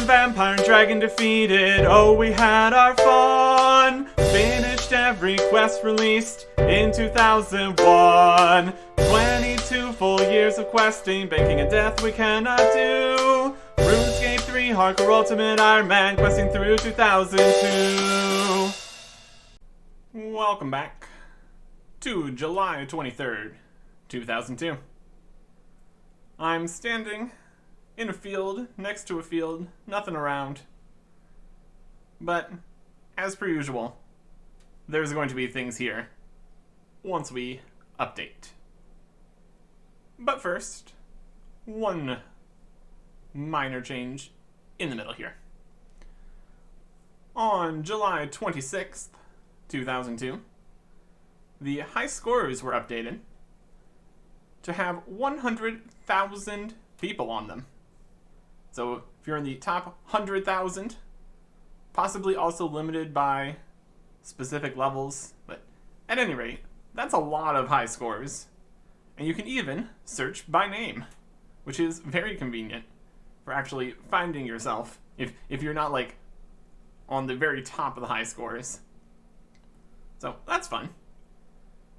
vampire and dragon defeated. Oh, we had our fun. Finished every quest released in 2001. 22 full years of questing, baking a death we cannot do. RuneScape 3 Hardcore Ultimate Ironman, questing through 2002. Welcome back to July 23rd, 2002. I'm standing in a field, next to a field, nothing around. But, as per usual, there's going to be things here once we update. But first, one minor change in the middle here. On July 26th, 2002, the high scores were updated to have 100,000 people on them. So if you're in the top 100,000, possibly also limited by specific levels, but at any rate, that's a lot of high scores. And you can even search by name, which is very convenient for actually finding yourself if you're not like on the very top of the high scores. So that's fun.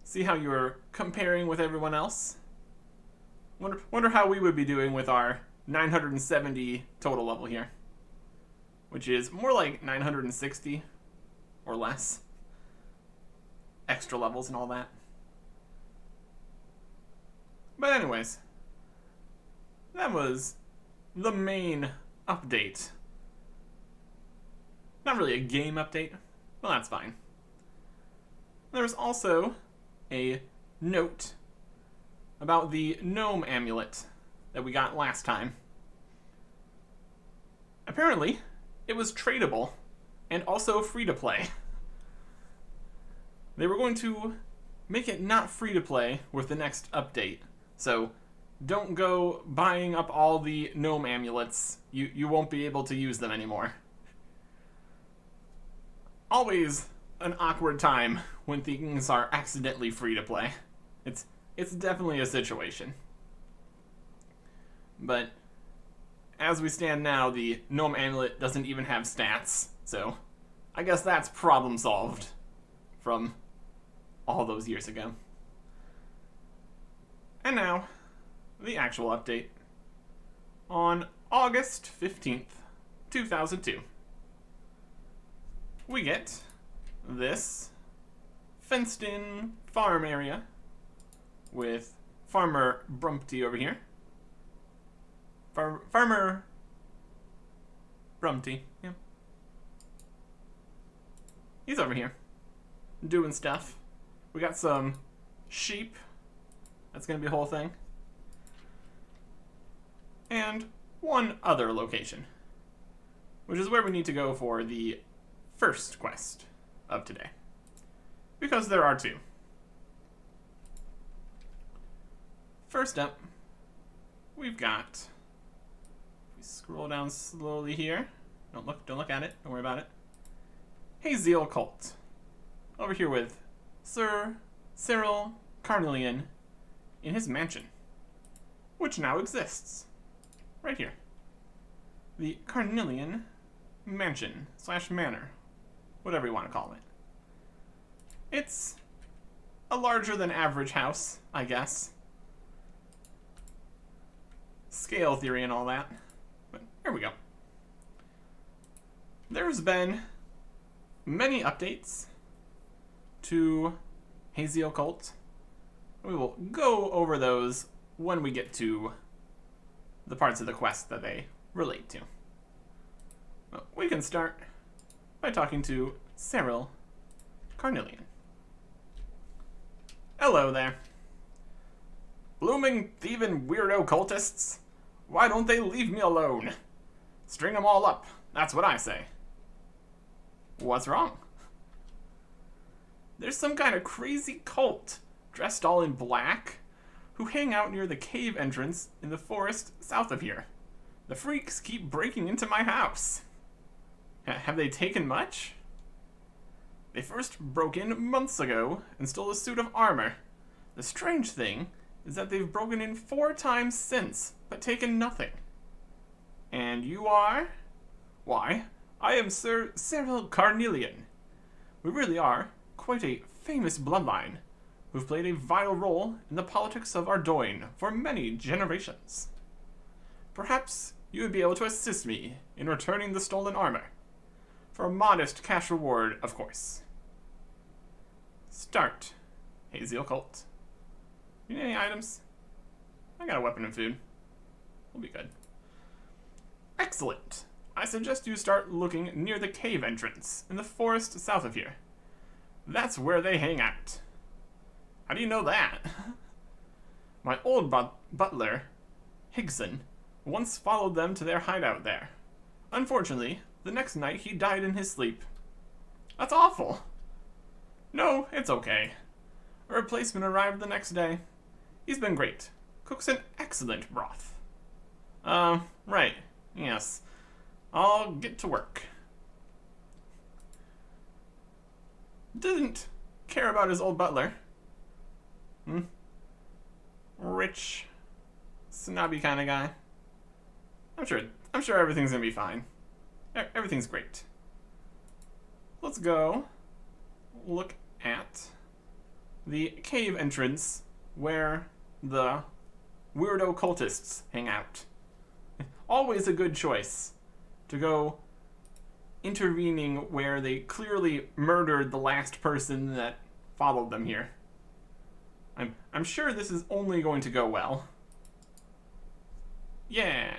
See how you're comparing with everyone else? Wonder how we would be doing with our 970 total level here, which is more like 960 or less. Extra levels and all that. But anyways, that was the main update. Not really a game update, well that's fine. There was also a note about the gnome amulet that we got last time. Apparently, it was tradable and also free to play. They were going to make it not free to play with the next update, so don't go buying up all the gnome amulets. You won't be able to use them anymore. Always an awkward time when things are accidentally free to play. It's definitely a situation. But as we stand now, the gnome amulet doesn't even have stats, so I guess that's problem solved from all those years ago. And now, the actual update. On August 15th, 2002, we get this fenced-in farm area with Farmer Brumpty over here. Farmer Brumpty, yeah. He's over here, doing stuff. We got some sheep. That's gonna be a whole thing. And one other location, which is where we need to go for the first quest of today. Because there are two. First up, we've got, we scroll down slowly here. Don't look at it, don't worry about it. Hazel Cult. Over here with Sir Cyril Carnelian in his mansion, which now exists. Right here. The Carnelian Mansion / Manor. Whatever you want to call it. It's a larger than average house, I guess. Scale theory and all that. But here we go. There's been many updates to Hazel Cult. We will go over those when we get to the parts of the quest that they relate to. Well, we can start by talking to Cyril Carnelian. Hello there. Blooming, thieving, weirdo cultists. Why don't they leave me alone? String them all up, that's what I say. What's wrong? There's some kind of crazy cult, dressed all in black, who hang out near the cave entrance in the forest south of here. The freaks keep breaking into my house. Have they taken much? They first broke in months ago and stole a suit of armor. The strange thing is that they've broken in 4 times since, but taken nothing. And you are? Why, I am Sir Cyril Carnelian. We really are quite a famous bloodline, who've played a vital role in the politics of Ardoin for many generations. Perhaps you would be able to assist me in returning the stolen armor. For a modest cash reward, of course. Start. Haziel Cult. You need any items? I got a weapon and food. We'll be good. Excellent. I suggest you start looking near the cave entrance in the forest south of here. That's where they hang out. How do you know that? My old butler, Higson, once followed them to their hideout there. Unfortunately, the next night he died in his sleep. That's awful. No, it's okay. A replacement arrived the next day. He's been great. Cooks an excellent broth. Right. Yes. I'll get to work. Didn't care about his old butler. Rich, snobby kind of guy. I'm sure everything's gonna be fine. Everything's great. Let's go look at the cave entrance where the weirdo cultists hang out. Always a good choice to go intervening where they clearly murdered the last person that followed them here. I'm sure this is only going to go well. Yeah.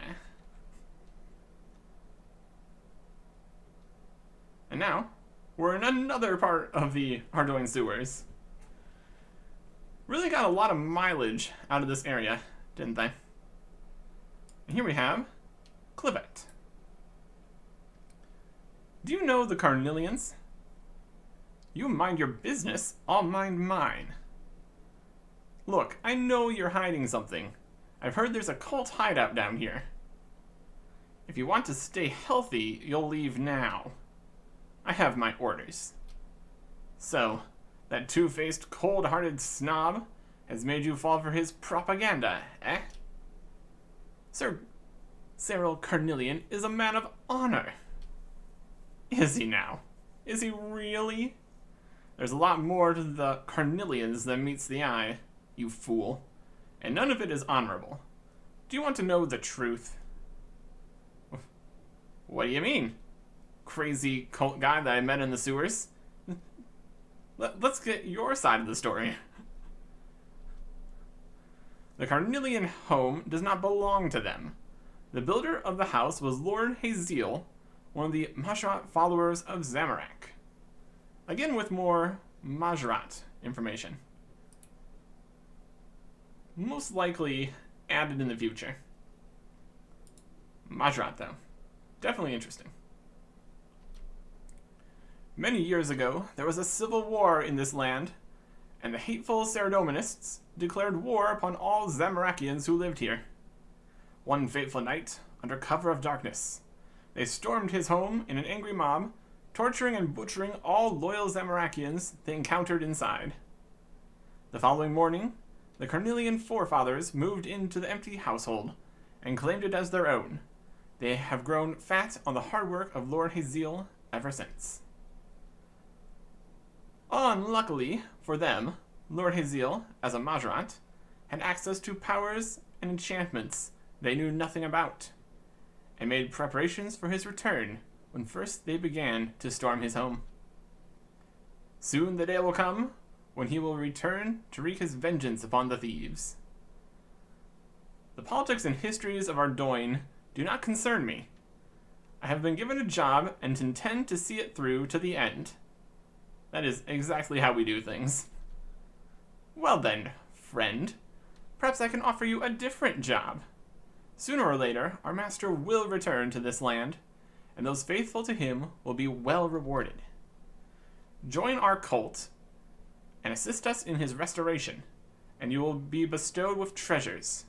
And now, we're in another part of the Ardoin sewers. Really got a lot of mileage out of this area, didn't they? And here we have Clivet. Do you know the Carnelians? You mind your business, I'll mind mine. Look, I know you're hiding something. I've heard there's a cult hideout down here. If you want to stay healthy, you'll leave now. I have my orders. So, that two-faced, cold-hearted snob has made you fall for his propaganda, eh? Sir Cyril Carnelian is a man of honor. Is he now? Is he really? There's a lot more to the Carnelians than meets the eye, you fool. And none of it is honorable. Do you want to know the truth? What do you mean? Crazy cult guy that I met in the sewers? Let's get your side of the story. The Carnelian home does not belong to them. The builder of the house was Lord Haziel, one of the Majrat followers of Zamorak. Again with more Majrat information. Most likely added in the future. Majrat, though. Definitely interesting. Many years ago, there was a civil war in this land, and the hateful Saradominists declared war upon all Zamorakians who lived here. One fateful night, under cover of darkness, they stormed his home in an angry mob, torturing and butchering all loyal Zamorakians they encountered inside. The following morning, the Carnelian forefathers moved into the empty household and claimed it as their own. They have grown fat on the hard work of Lord Haziel ever since. Unluckily for them, Lord Haziel, as a Majrat, had access to powers and enchantments they knew nothing about, and made preparations for his return when first they began to storm his home. Soon the day will come when he will return to wreak his vengeance upon the thieves. The politics and histories of Ardoin do not concern me. I have been given a job and intend to see it through to the end. That is exactly how we do things. Well then, friend, perhaps I can offer you a different job. Sooner or later, our master will return to this land, and those faithful to him will be well rewarded. Join our cult and assist us in his restoration, and you will be bestowed with treasures.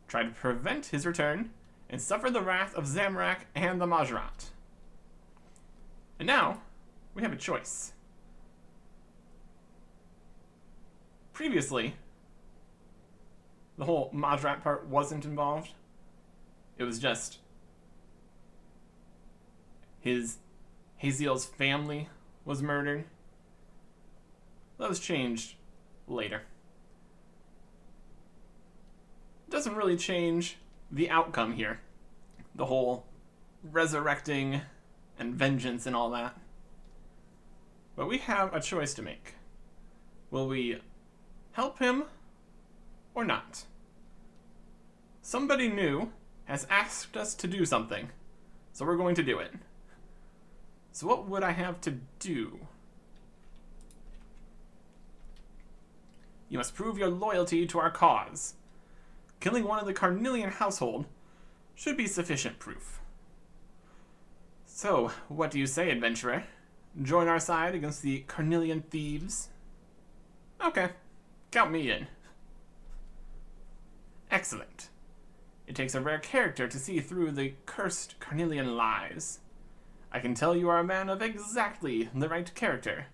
Try to prevent his return, and suffer the wrath of Zamorak and the Majrat. And now, we have a choice. Previously, the whole Majrat part wasn't involved. It was just Haziel's family was murdered. That was changed later. Doesn't really change the outcome here. The whole resurrecting and vengeance and all that. But we have a choice to make. Will we help him or not? Somebody new has asked us to do something, so we're going to do it. So what would I have to do? You must prove your loyalty to our cause. Killing one of the Carnelian household should be sufficient proof. So, what do you say, adventurer? Join our side against the Carnelian thieves? Okay, count me in. Excellent. It takes a rare character to see through the cursed Carnelian lies. I can tell you are a man of exactly the right character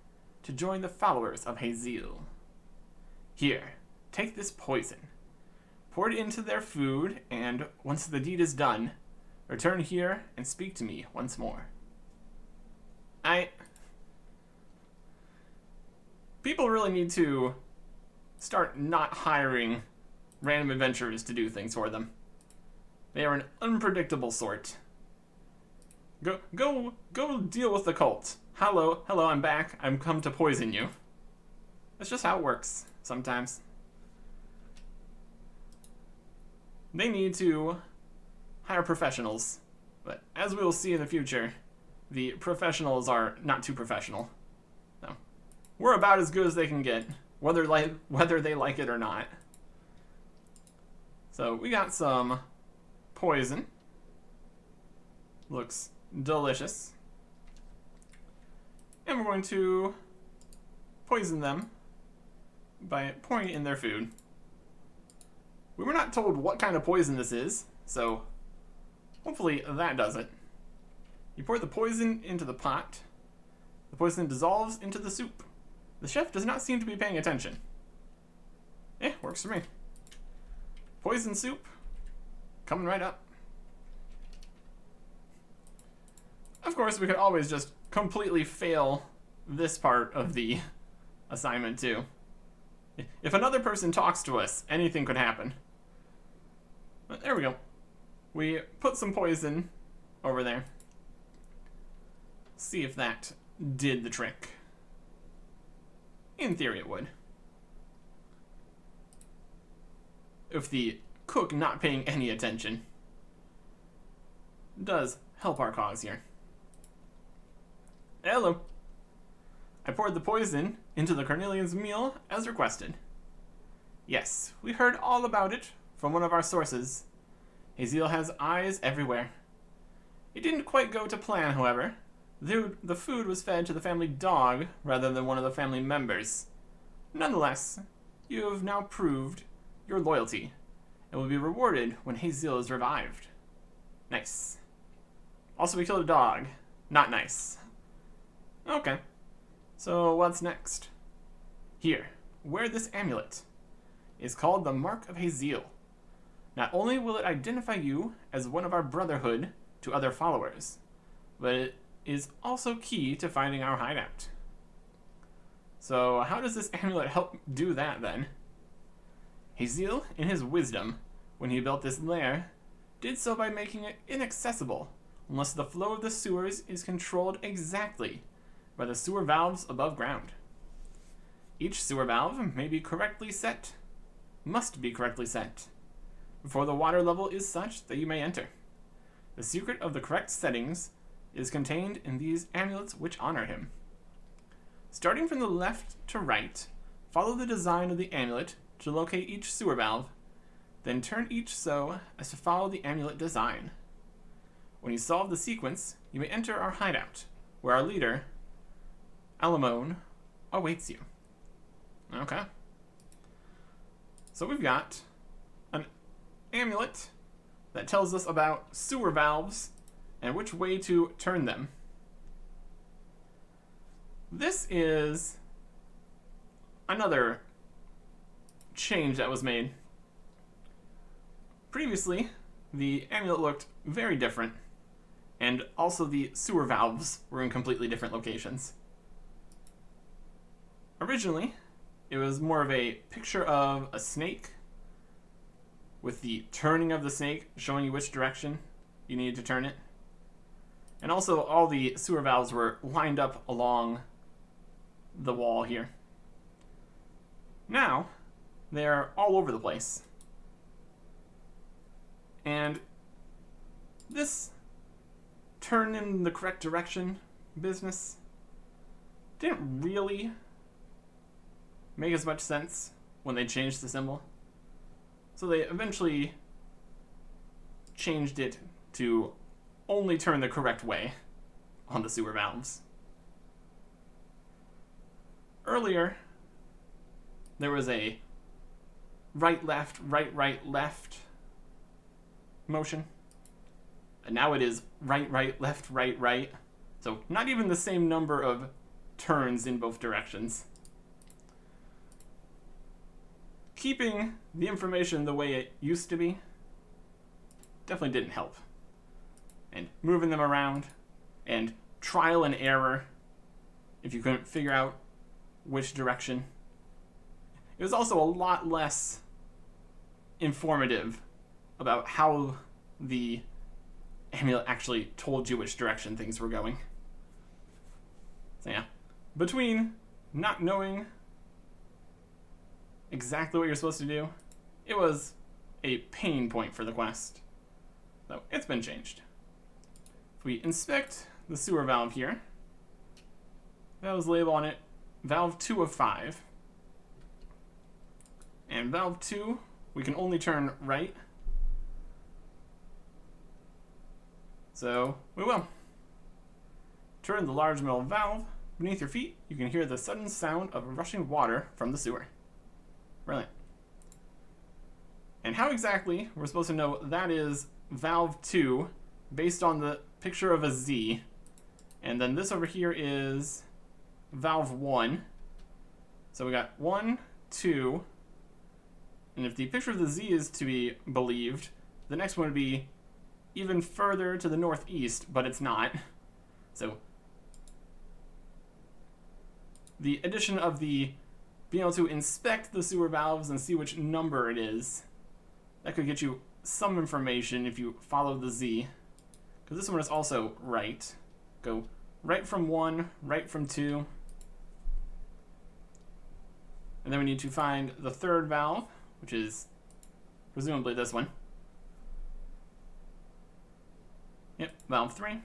to join the followers of Haziel. Here, take this poison. Pour it into their food, and once the deed is done, return here and speak to me once more. People really need to start not hiring random adventurers to do things for them. They are an unpredictable sort. Go deal with the cult. Hello, I'm back. I'm come to poison you. That's just how it works sometimes. They need to hire professionals, but as we will see in the future, the professionals are not too professional. No. We're about as good as they can get, whether they like it or not. So we got some poison. Looks delicious. And we're going to poison them by pouring it in their food. We were not told what kind of poison this is, so hopefully that does it. You pour the poison into the pot. The poison dissolves into the soup. The chef does not seem to be paying attention. Works for me. Poison soup, coming right up. Of course, we could always just completely fail this part of the assignment too. If another person talks to us, anything could happen. But there we go. We put some poison over there. See if that did the trick. In theory it would. If the cook not paying any attention does help our cause here. Hello. I poured the poison into the Carnelian's meal as requested. Yes, we heard all about it from one of our sources. Haziel has eyes everywhere. It didn't quite go to plan, however. The food was fed to the family dog rather than one of the family members. Nonetheless, you have now proved your loyalty and will be rewarded when Haziel is revived. Nice. Also, we killed a dog. Not nice. Okay. So, what's next? Here, wear this amulet. It's called the Mark of Haziel. Not only will it identify you as one of our brotherhood to other followers, but it is also key to finding our hideout. So, how does this amulet help do that then? Haziel, in his wisdom, when he built this lair, did so by making it inaccessible unless the flow of the sewers is controlled exactly by the sewer valves above ground. Each sewer valve must be correctly set, before the water level is such that you may enter. The secret of the correct settings is contained in these amulets which honor him. Starting from the left to right, follow the design of the amulet to locate each sewer valve, then turn each so as to follow the amulet design. When you solve the sequence, you may enter our hideout, where our leader, Alamone, awaits you. Okay. So we've got an amulet that tells us about sewer valves and which way to turn them. This is another change that was made. Previously, the amulet looked very different. And also the sewer valves were in completely different locations. Originally, it was more of a picture of a snake with the turning of the snake showing you which direction you needed to turn it. And also all the sewer valves were lined up along the wall here. Now, they're all over the place. And this turn in the correct direction business didn't really make as much sense when they changed the symbol. So they eventually changed it to only turn the correct way on the sewer valves. Earlier, there was a right-left, right-right-left motion. And now it is right-right, left, right-right. So not even the same number of turns in both directions. Keeping the information the way it used to be definitely didn't help. And moving them around and trial and error if you couldn't figure out which direction. It was also a lot less informative about how the amulet actually told you which direction things were going. So yeah, between not knowing exactly what you're supposed to do, it was a pain point for the quest. So it's been changed. If we inspect the sewer valve here, that was labeled on it valve 2 of 5. And valve 2, we can only turn right. So we will. Turn the large metal valve. Beneath your feet, you can hear the sudden sound of rushing water from the sewer. Brilliant. And how exactly we're supposed to know that is valve 2 based on the picture of a Z. And then this over here is valve 1. So we got 1, 2. And if the picture of the Z is to be believed, the next one would be even further to the northeast, but it's not. So the addition of the being able to inspect the sewer valves and see which number it is, that could get you some information if you follow the Z. Because this one is also right. Go right from 1, right from 2. And then we need to find the third valve, which is presumably this one. Yep, valve 3.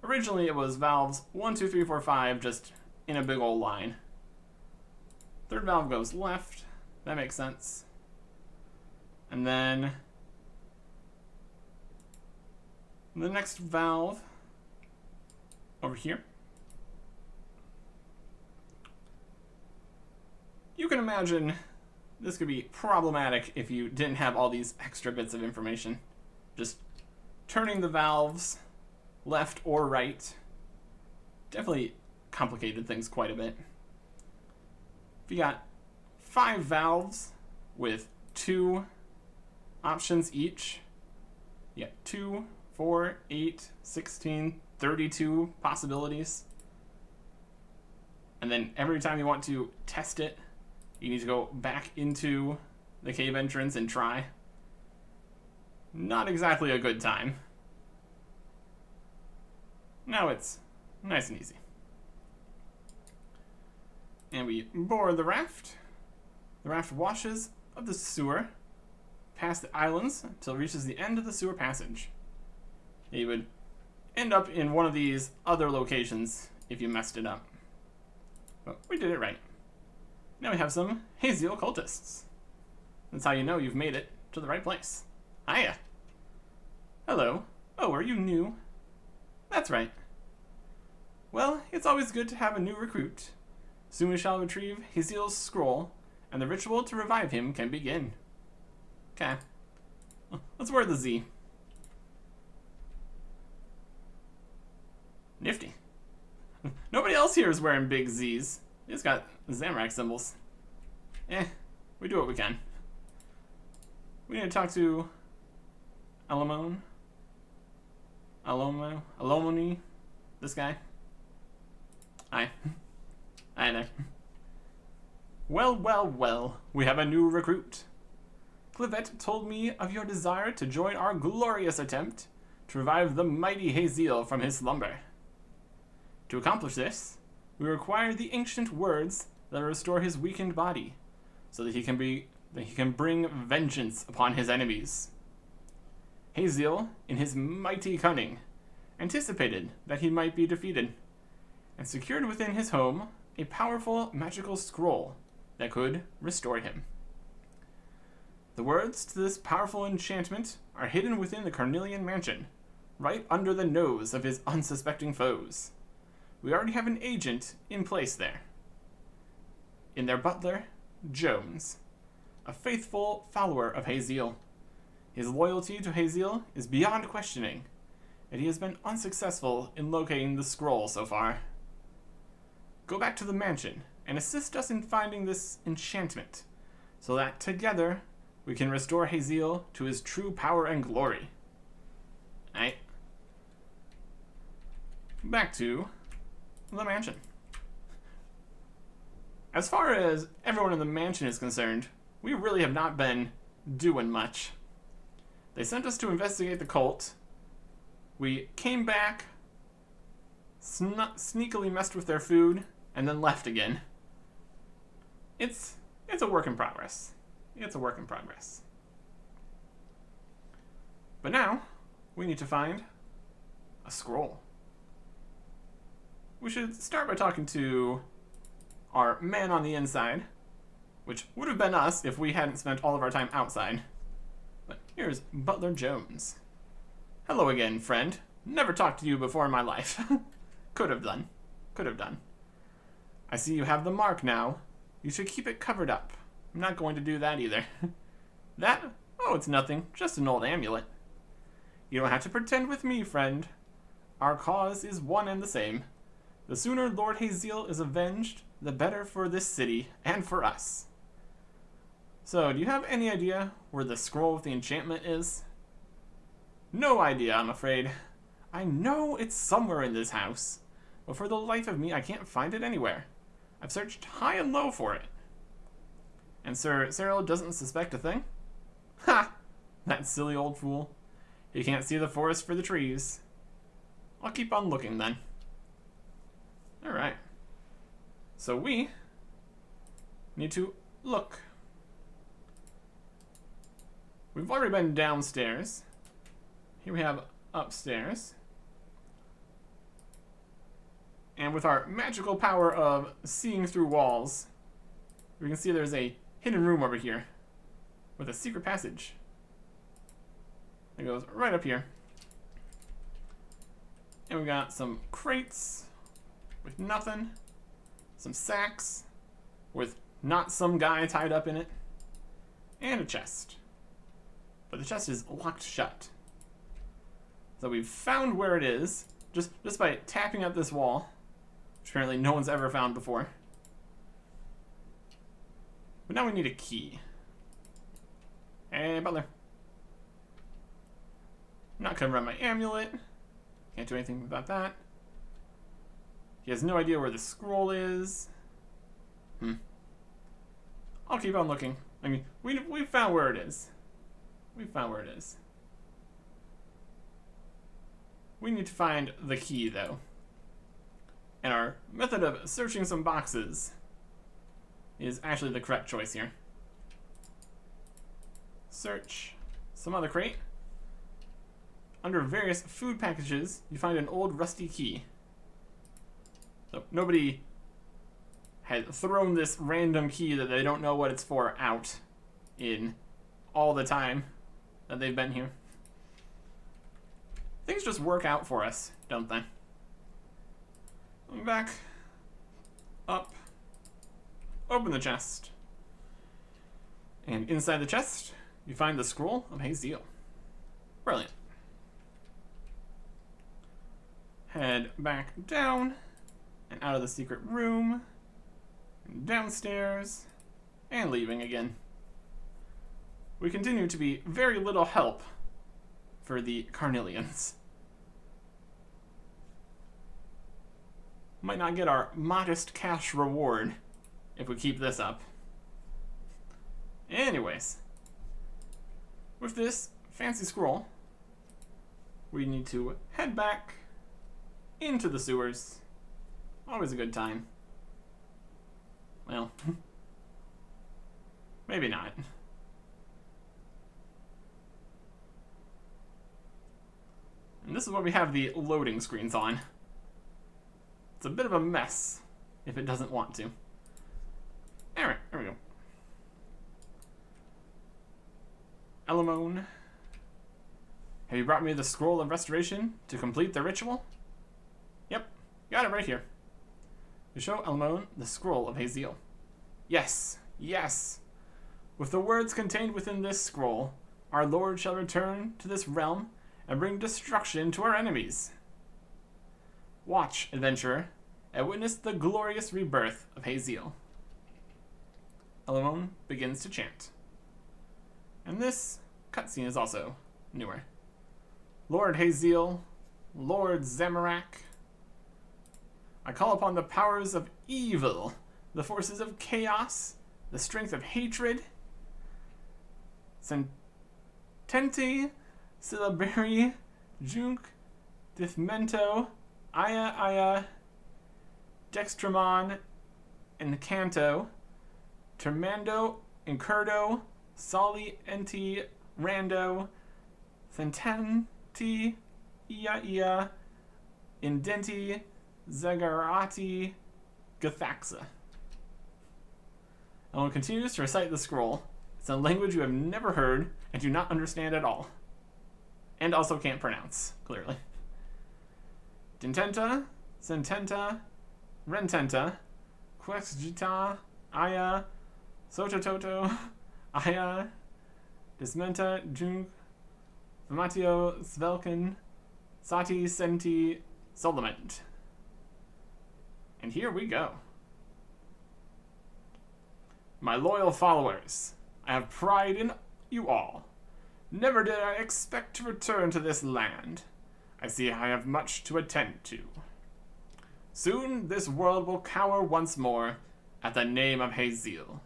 Originally it was valves 1, 2, 3, 4, 5, just in a big old line. Third valve goes left. That makes sense. And then the next valve over here. You can imagine this could be problematic if you didn't have all these extra bits of information. Just turning the valves left or right definitely complicated things quite a bit. If you got 5 valves with 2 options each, you got 2, 4, 8, 16, 32 possibilities. And then every time you want to test it, you need to go back into the cave entrance and try. Not exactly a good time. Now it's nice and easy. And we board the raft. The raft washes up the sewer, past the islands, until it reaches the end of the sewer passage. You would end up in one of these other locations if you messed it up. But we did it right. Now we have some Haziel cultists. That's how you know you've made it to the right place. Hiya. Hello. Oh, are you new? That's right. Well, it's always good to have a new recruit. Soon we shall retrieve Haziel's scroll, and the ritual to revive him can begin. Okay. Let's wear the Z. Nifty. Nobody else here is wearing big Z's. It's got Zamrak symbols. We do what we can. We need to talk to Alamone. Alomoni, this guy. Hi. Hi there. Well, well, well, we have a new recruit. Clivet told me of your desire to join our glorious attempt to revive the mighty Haziel from his slumber. To accomplish this, we require the ancient words that restore his weakened body, so that he can bring vengeance upon his enemies. Haziel, in his mighty cunning, anticipated that he might be defeated, and secured within his home a powerful magical scroll that could restore him. The words to this powerful enchantment are hidden within the Carnelian mansion, right under the nose of his unsuspecting foes. We already have an agent in place there. In their butler, Jones, a faithful follower of Haziel. His loyalty to Haziel is beyond questioning, and he has been unsuccessful in locating the scroll so far. Go back to the mansion and assist us in finding this enchantment, so that together we can restore Haziel to his true power and glory. Alright. Back to the mansion. As far as everyone in the mansion is concerned, we really have not been doing much. They sent us to investigate the cult. We came back, sneakily messed with their food, and then left again. It's a work in progress. It's a work in progress. But now, we need to find a scroll. We should start by talking to our man on the inside, which would have been us if we hadn't spent all of our time outside. But here's Butler Jones. Hello again, friend. Never talked to you before in my life. Could have done. Could have done. I see you have the mark now. You should keep it covered up. I'm not going to do that either. That? Oh, it's nothing. Just an old amulet. You don't have to pretend with me, friend. Our cause is one and the same. The sooner Lord Haziel is avenged, the better for this city and for us. So, do you have any idea where the scroll with the enchantment is? No idea, I'm afraid. I know it's somewhere in this house, but for the life of me, I can't find it anywhere. I've searched high and low for it. And Sir Cyril doesn't suspect a thing? Ha! That silly old fool. He can't see the forest for the trees. I'll keep on looking then. Alright. So we need to look. We've already been downstairs. Here we have upstairs. And with our magical power of seeing through walls, we can see there's a hidden room over here with a secret passage. It goes right up here. And we got some crates with nothing. Some sacks with not some guy tied up in it. And a chest. But the chest is locked shut. So we've found where it is just by tapping at this wall, which apparently no one's ever found before. But now we need a key. Hey, butler. I'm not covering my amulet. Can't do anything about that. He has no idea where the scroll is. I'll keep on looking. I mean, we found where it is. We found where it is. We need to find the key, though. And our method of searching some boxes is actually the correct choice here. Search some other crate. Under various food packages, you find an old rusty key. So nobody has thrown this random key that they don't know what it's for out in all the time that they've been here. Things just work out for us, don't they? Back. Up. Open the chest. And inside the chest, you find the scroll of Haziel. Brilliant. Head back down and out of the secret room, and downstairs, and leaving again. We continue to be very little help for the Carnelians. Might not get our modest cash reward if we keep this up. Anyways, with this fancy scroll, we need to head back into the sewers. Always a good time. Well, maybe not. And this is where we have the loading screens on. It's a bit of a mess if it doesn't want to. Alright, there we go. Elamone. Have you brought me the scroll of restoration to complete the ritual? Yep, got it right here. To show Elamone the scroll of Haziel. Yes, yes. With the words contained within this scroll, our Lord shall return to this realm and bring destruction to our enemies. Watch, adventurer, and witness the glorious rebirth of Haziel. Elamone begins to chant. And this cutscene is also newer. Lord Haziel, Lord Zamorak, I call upon the powers of evil, the forces of chaos, the strength of hatred, Sententi, Syllabary, Junk, Dithmento, Aya, Dextramon, Encanto, Termando, Incurdo, Soli, Enti, Rando, Sententi, Ia, Indenti, Zagarati, Gathaxa. Elamone continues to recite the scroll. It's a language you have never heard and do not understand at all. And also can't pronounce, clearly. Dintenta, Sententa, Rententa, Quexgita, Aya, Sotototo, Aya, Dismenta, Junk, Famatio, Svelken, Sati, Senti, Solament. And here we go. My loyal followers, I have pride in you all. Never did I expect to return to this land. I see I have much to attend to. Soon this world will cower once more at the name of Haziel,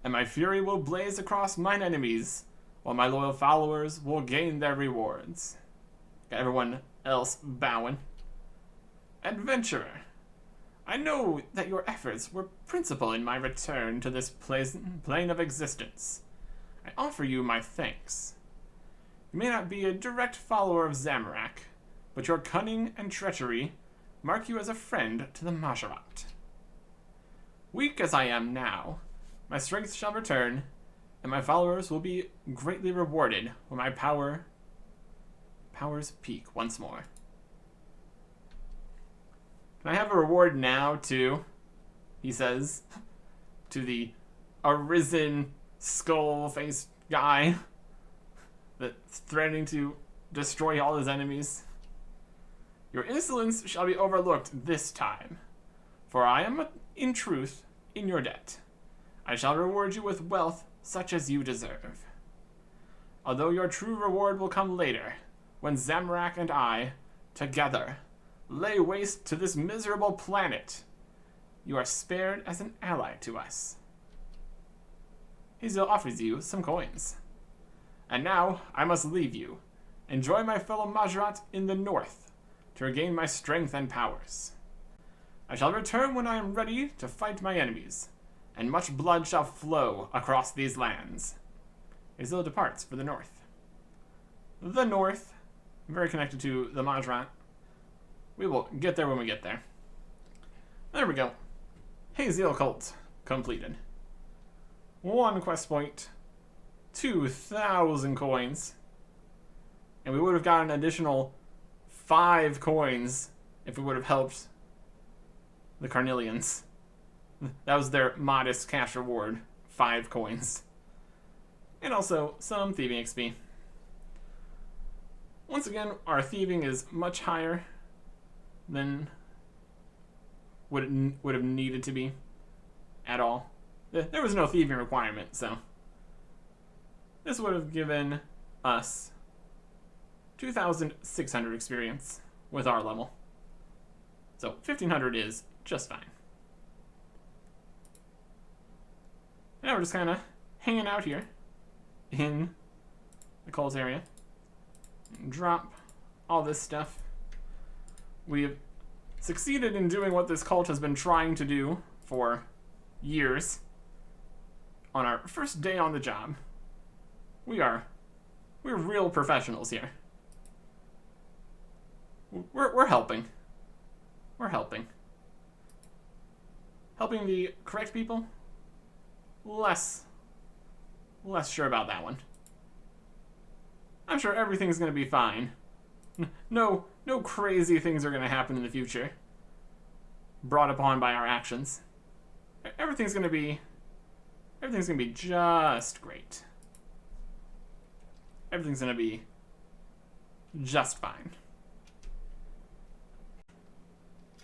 and my fury will blaze across mine enemies, while my loyal followers will gain their rewards. Got everyone else bowing. Adventurer, I know that your efforts were principal in my return to this plane of existence. I offer you my thanks. You may not be a direct follower of Zamorak, but your cunning and treachery mark you as a friend to the Majorat. Weak as I am now, my strength shall return, and my followers will be greatly rewarded when my powers peak once more. Can I have a reward now, too? He says to the arisen skull-faced guy that's threatening to destroy all his enemies. Your insolence shall be overlooked this time, for I am, in truth, in your debt. I shall reward you with wealth such as you deserve. Although your true reward will come later, when Zamorak and I, together, lay waste to this miserable planet, you are spared as an ally to us. Haziel offers you some coins. And now, I must leave you, and join my fellow Majorat in the north, to regain my strength and powers. I shall return when I am ready to fight my enemies, and much blood shall flow across these lands. Haziel departs for the north. The north, very connected to the Majorat. We will get there when we get there. There we go. Haziel Cult completed. 1 quest point, 2,000 coins, and we would have gotten an additional 5 coins if we would have helped the Carnelians. That was their modest cash reward, 5 coins. And also some thieving XP. Once again, our thieving is much higher than would have needed to be at all. There was no thieving requirement, so this would have given us 2,600 experience with our level. So 1,500 is just fine. Now we're just kind of hanging out here in the cult area. Drop all this stuff. We've succeeded in doing what this cult has been trying to do for years. On our first day on the job, we're real professionals here. We're helping. We're helping. Helping the correct people? Less sure about that one. I'm sure everything's gonna be fine. No crazy things are gonna happen in the future. Brought upon by our actions. Everything's gonna be just great. Everything's gonna be just fine.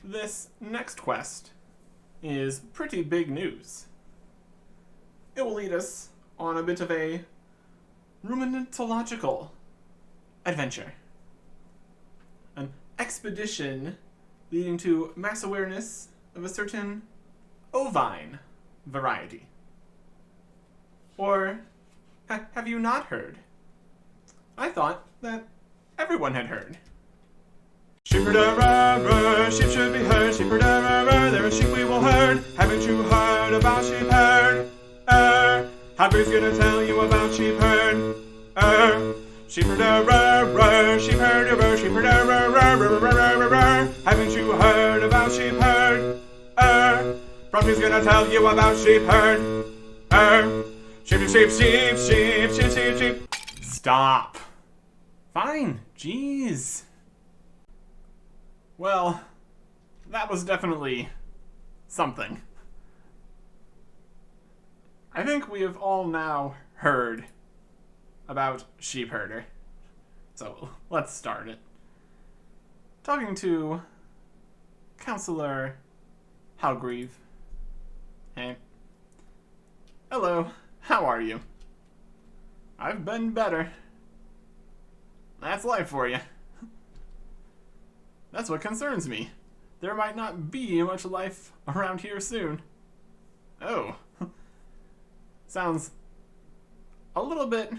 This next quest is pretty big news. It will lead us on a bit of a ruminantological adventure. An expedition leading to mass awareness of a certain ovine variety. Or have you not heard? I thought that everyone had heard. Sheep-a-da-ra-ra, sheep should be heard. Sheep-a-da-ra-ra, there are sheep we will herd. Haven't you heard about sheep herd? Harvey's gonna tell you about sheep herd. Sheep-a-da-ra-ra, sheep herd, sheep-a-da-ra-ra-ra-ra-ra-ra-ra. Haven't you heard about sheep herd? Bronte's gonna tell you about sheep herd. Sheep, sheep, sheep, sheep, sheep, sheep, sheep. Stop. Fine. Jeez. Well, that was definitely something. I think we have all now heard about Sheep Herder. So let's start it. Talking to Counselor Halgreave. Hey. Hello, how are you? I've been better. That's life for you. That's what concerns me. There might not be much life around here soon. Oh. Sounds a little bit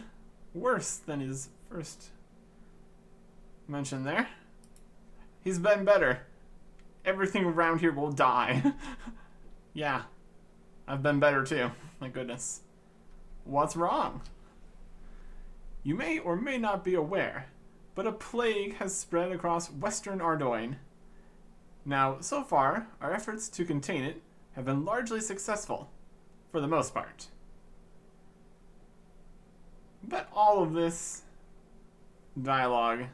worse than his first mention there. He's been better. Everything around here will die. Yeah. I've been better too. My goodness. What's wrong? You may or may not be aware, but a plague has spread across western Ardoyne. Now, so far, our efforts to contain it have been largely successful, for the most part. But all of this dialogue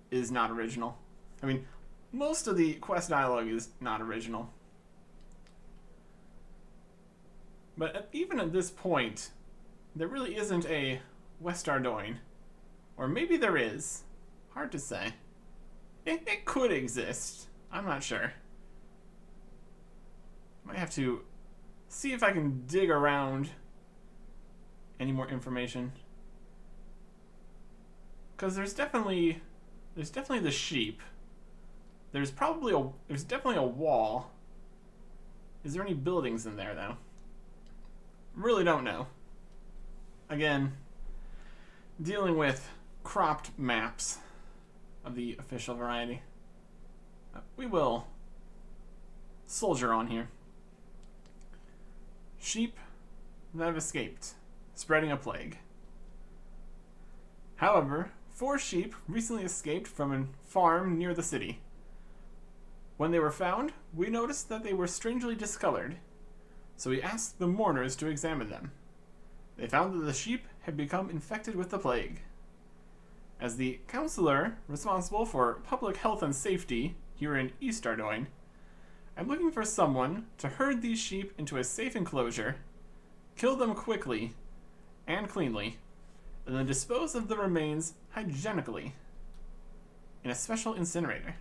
is not original. I mean, most of the quest dialogue is not original. But even at this point, there really isn't a West Ardoyne. Or maybe there is. Hard to say. It could exist. I'm not sure. Might have to see if I can dig around any more information. Because there's definitely the sheep. There's definitely a wall. Is there any buildings in there though? Really don't know. Again, dealing with cropped maps of the official variety. We will soldier on here. Sheep that have escaped, spreading a plague. However, 4 sheep recently escaped from a farm near the city. When they were found, we noticed that they were strangely discolored, so we asked the mourners to examine them. They found that the sheep had become infected with the plague. As the counselor responsible for public health and safety here in East Ardoyne, I'm looking for someone to herd these sheep into a safe enclosure, kill them quickly and cleanly, and then dispose of the remains hygienically in a special incinerator.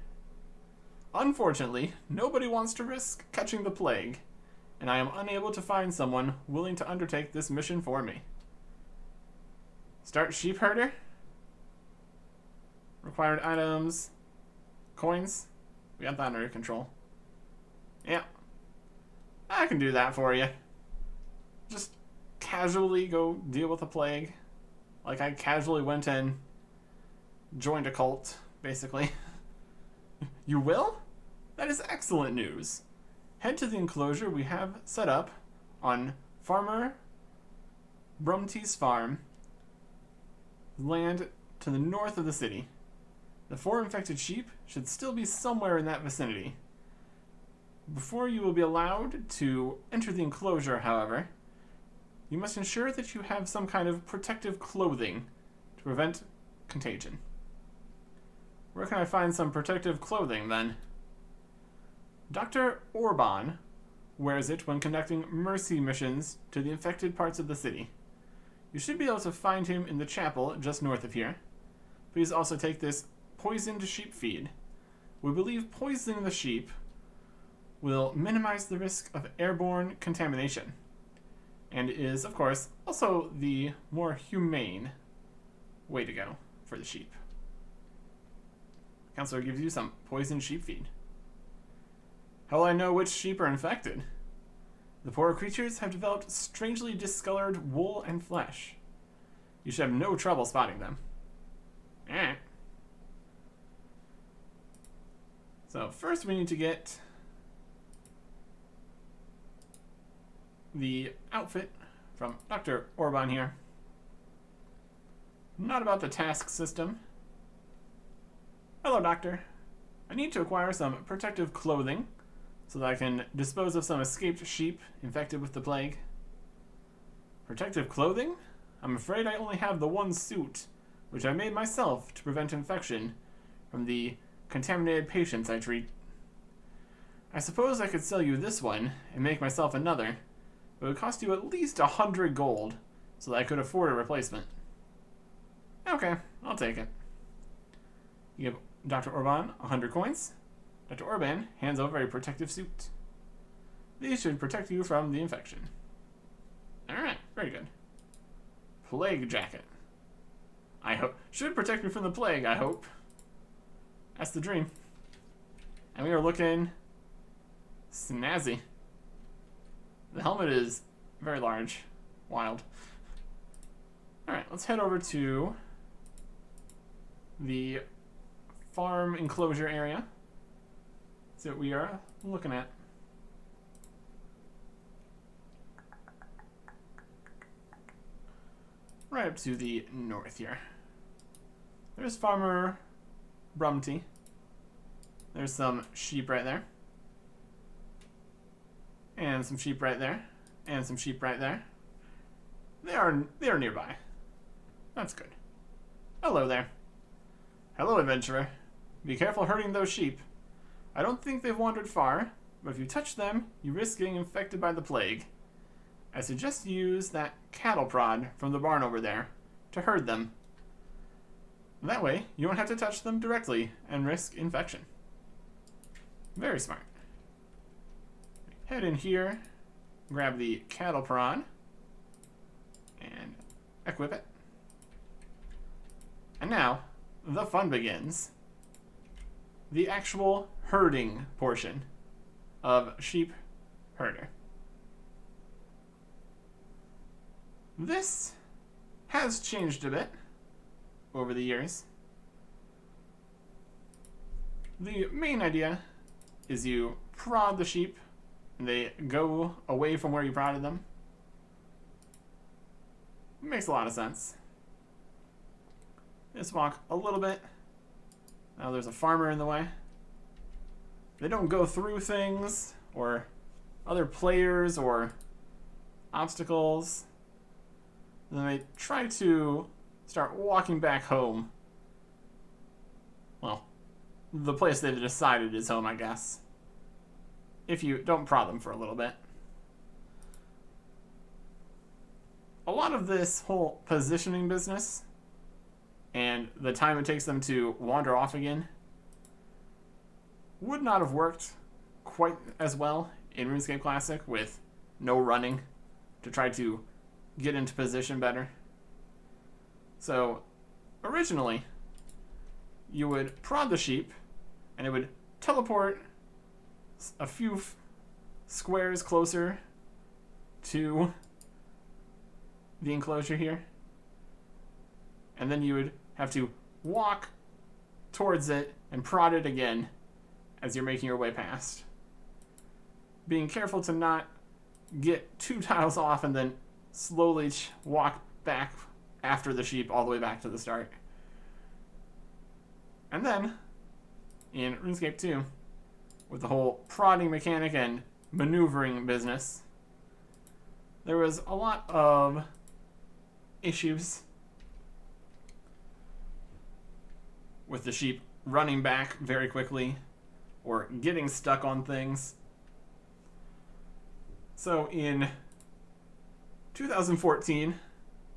Unfortunately, nobody wants to risk catching the plague, and I am unable to find someone willing to undertake this mission for me. Start sheep herder. Required items. Coins. We got that under control. Yeah. I can do that for you. Just casually go deal with the plague. Like I casually went and joined a cult, basically. You will? That is excellent news. Head to the enclosure we have set up on Farmer Brumty's farm, land to the north of the city. The 4 infected sheep should still be somewhere in that vicinity. Before you will be allowed to enter the enclosure, however, you must ensure that you have some kind of protective clothing to prevent contagion. Where can I find some protective clothing, then? Dr. Orban wears it when conducting mercy missions to the infected parts of the city. You should be able to find him in the chapel just north of here. Please also take this poisoned sheep feed. We believe poisoning the sheep will minimize the risk of airborne contamination, and is, of course, also the more humane way to go for the sheep. Counselor gives you some poisoned sheep feed. How will I know which sheep are infected? The poor creatures have developed strangely discolored wool and flesh. You should have no trouble spotting them. Alright. So first we need to get the outfit from Dr. Orban here. Not about the task system. Hello, Doctor. I need to acquire some protective clothing so that I can dispose of some escaped sheep infected with the plague. Protective clothing? I'm afraid I only have the one suit, which I made myself to prevent infection from the contaminated patients I treat. I suppose I could sell you this one and make myself another, but it would cost you at least 100 gold so that I could afford a replacement. Okay, I'll take it. You give Dr. Orban 100 coins. Dr. Orban hands over a protective suit. These should protect you from the infection. Alright, very good. Plague jacket. I hope. Should protect me from the plague, I hope. That's the dream. And we are looking snazzy. The helmet is very large. Wild. Alright, let's head over to the farm enclosure area. See what we are looking at. Right up to the north here. There's Farmer Brumty. There's some sheep right there. And some sheep right there. And some sheep right there. They are nearby. That's good. Hello there. Hello, adventurer. Be careful hurting those sheep. I don't think they've wandered far, but if you touch them, you risk getting infected by the plague. I suggest you use that cattle prod from the barn over there to herd them. That way, you won't have to touch them directly and risk infection. Very smart. Head in here, grab the cattle prod, and equip it. And now, the fun begins. The actual herding portion of sheep herder. This has changed a bit over the years. The main idea is you prod the sheep and they go away from where you prodded them. It makes a lot of sense. Just walk a little bit. Now there's a farmer in the way. They don't go through things or other players or obstacles. Then they try to start walking back home. Well, the place they've decided is home, I guess. If you don't prod them for a little bit. A lot of this whole positioning business and the time it takes them to wander off again would not have worked quite as well in RuneScape Classic with no running to try to get into position better. So originally you would prod the sheep and it would teleport a few squares closer to the enclosure here. And then you would have to walk towards it and prod it again as you're making your way past. Being careful to not get 2 tiles off and then slowly walk back after the sheep all the way back to the start. And then, in RuneScape 2, with the whole prodding mechanic and maneuvering business, there was a lot of issues with the sheep running back very quickly or getting stuck on things. So in 2014,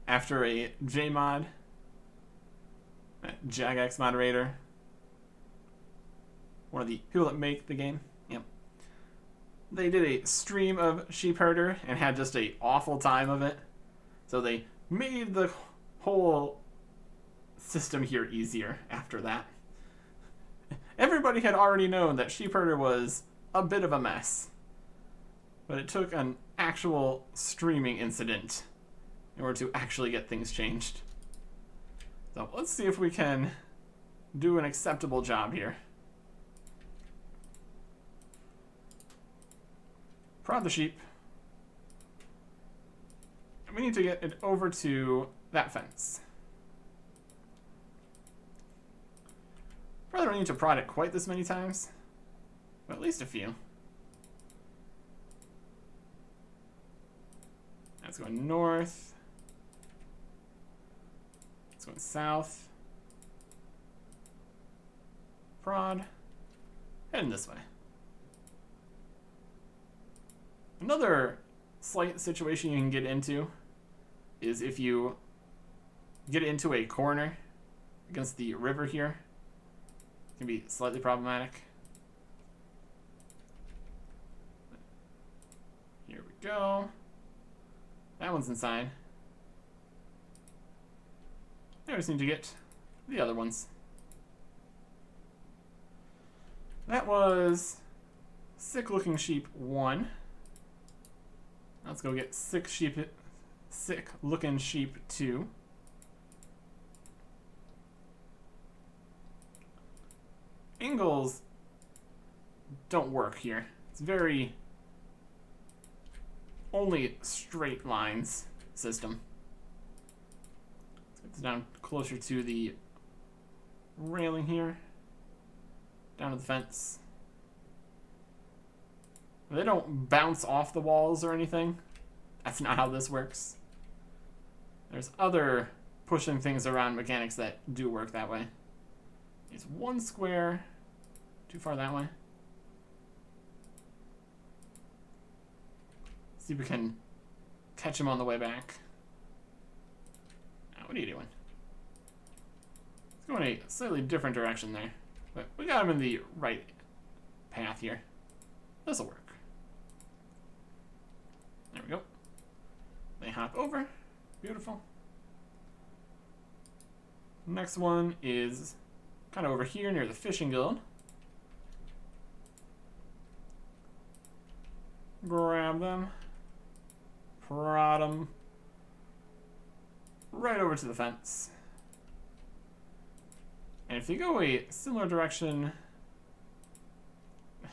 after a JMod, Jagex moderator, one of the people that make the game, they did a stream of Sheep Herder and had just a awful time of it. So they made the whole system here easier after that. Everybody had already known that Sheep Herder was a bit of a mess, but it took an actual streaming incident in order to actually get things changed. So let's see if we can do an acceptable job here. Prod the sheep. And we need to get it over to that fence. Probably don't need to prod it quite this many times, but at least a few. That's going north. It's going south. Prod. Heading this way. Another slight situation you can get into is if you get into a corner against the river here. It can be slightly problematic. Here we go. That one's inside. Now we just need to get the other ones. That was sick looking sheep 1. Let's go get sick looking sheep 2. Angles don't work here. It's very only straight lines system. Let's get this down closer to the railing here. Down to the fence. They don't bounce off the walls or anything. That's not how this works. There's other pushing things around mechanics that do work that way. It's 1 square too far that way. See if we can catch him on the way back. What are you doing? It's going a slightly different direction there. But we got him in the right path here. This'll work. There we go. They hop over. Beautiful. Next one is kind of over here near the fishing guild. Grab them. Prod them. Right over to the fence. And if you go a similar direction,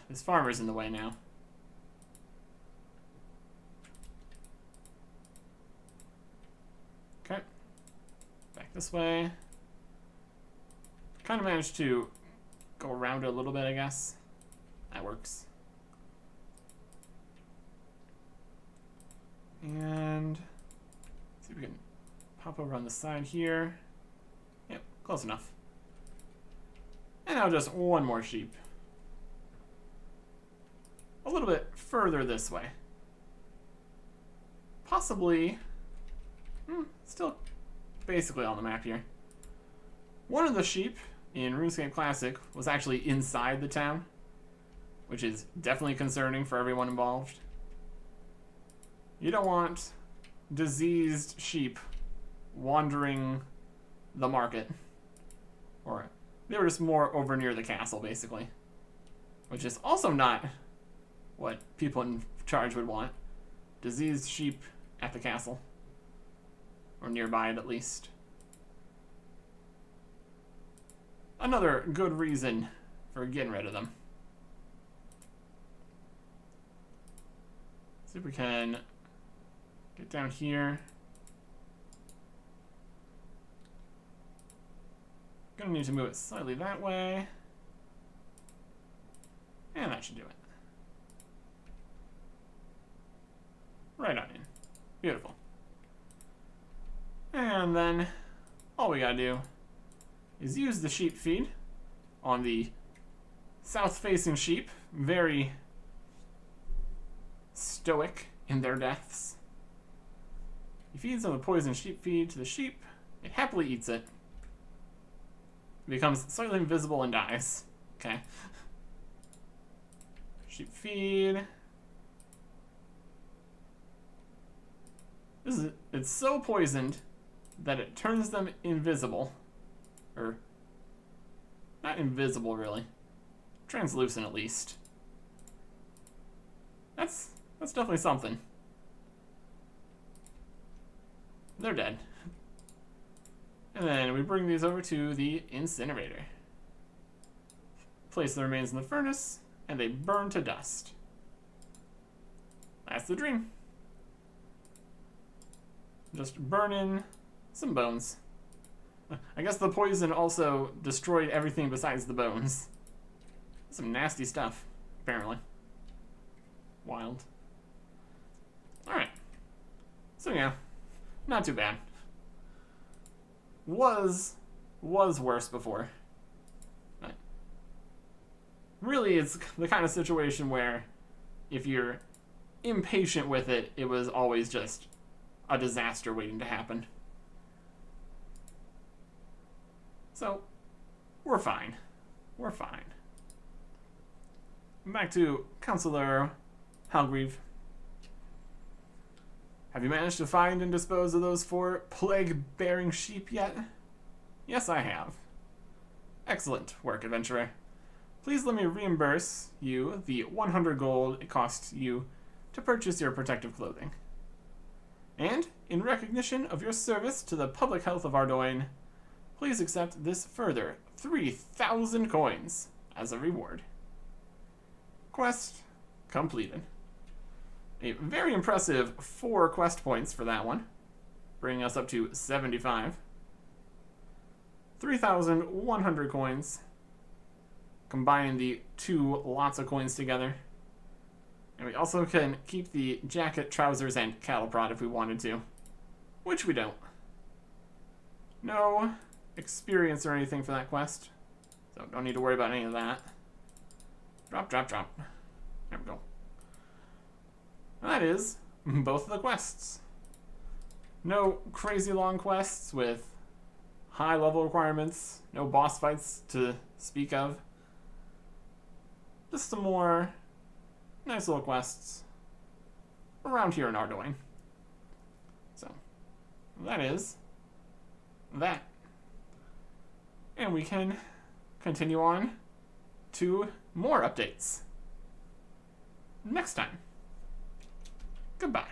this farmer's in the way now. Okay. Back this way. Kind of managed to go around it a little bit, I guess. That works. And see if we can pop over on the side here. Yep, close enough. And now just 1 more sheep. A little bit further this way. Possibly, still basically on the map here. One of the sheep in RuneScape Classic was actually inside the town, which is definitely concerning for everyone involved. You don't want diseased sheep wandering the market. Or they were just more over near the castle, basically. Which is also not what people in charge would want. Diseased sheep at the castle. Or nearby it, at least. Another good reason for getting rid of them. See if we can get down here. Gonna need to move it slightly that way. And that should do it. Right on in. Beautiful. And then all we gotta do is use the sheep feed on the south-facing sheep. Very stoic in their deaths. He feeds on the poison sheep feed to the sheep. It happily eats it. Becomes slightly invisible and dies. Okay. Sheep feed. It's so poisoned that it turns them invisible. Or, not invisible, really. Translucent, at least. That's definitely something. They're dead. And then we bring these over to the incinerator. Place the remains in the furnace, and they burn to dust. That's the dream. Just burn in some bones. I guess the poison also destroyed everything besides the bones. Some nasty stuff, apparently. Wild. Alright. So yeah, not too bad. Was worse before. But really, it's the kind of situation where if you're impatient with it, it was always just a disaster waiting to happen. So, we're fine. We're fine. Back to Councillor Halgreave. Have you managed to find and dispose of those 4 plague-bearing sheep yet? Yes, I have. Excellent work, adventurer. Please let me reimburse you the 100 gold it costs you to purchase your protective clothing. And, in recognition of your service to the public health of Ardoyne, please accept this further 3,000 coins as a reward. Quest completed. A very impressive 4 quest points for that one, bringing us up to 75. 3,100 coins, combining the 2 lots of coins together. And we also can keep the jacket, trousers, and cattle prod if we wanted to, which we don't. No experience or anything for that quest, so don't need to worry about any of that. Drop, drop, drop. There we go. That is both of the quests. No crazy long quests with high level requirements, no boss fights to speak of. Just some more nice little quests around here in Ardoyne. So, that is that. And we can continue on to more updates next time. Goodbye.